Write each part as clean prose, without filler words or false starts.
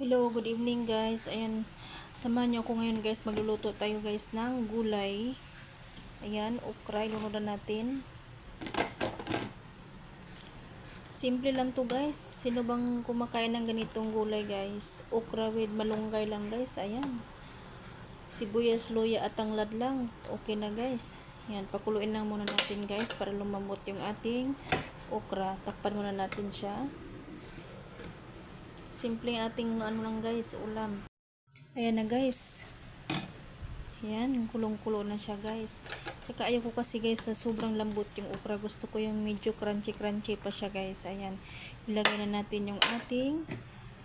Hello, good evening guys. Ayan, samahan niyo ako ngayon guys. Magluluto tayo guys ng gulay. Ayan, okra. Ilunudan natin. Simple lang to guys. Sino bang kumakain ng ganitong gulay guys? Okra with malunggay lang guys. Ayan. Sibuyas, luya at tanglad lang. Okay na guys. Ayan, pakuluin lang muna natin guys para lumambot yung ating okra. Takpan muna natin siya. Simple ating ano lang guys, ulam. Ayan na guys. Ayan, kulong-kulo na siya guys. Tsaka ayaw ko kasi guys sa sobrang lambot yung okra. Gusto ko yung medyo crunchy-crunchy pa siya guys. Ayan. Ilagay na natin yung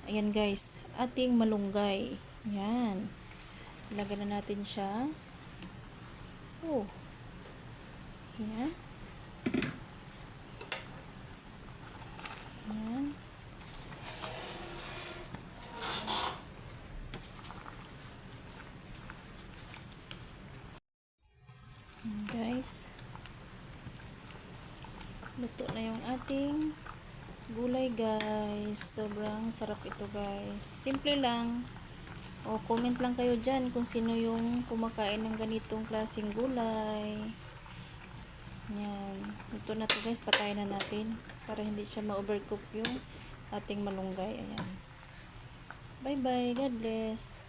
ayan guys, ating malunggay. Ayan. Ilagay na natin siya. Oh. Ayan. Ayan. Guys, luto na yung ating gulay guys. Sobrang sarap ito guys. Simple lang. O comment lang kayo dyan kung sino yung kumakain ng ganitong klaseng gulay. Yan. Luto na to guys. Patayin na natin para hindi siya ma-overcook yung ating malunggay. Ayan. Bye bye. God bless.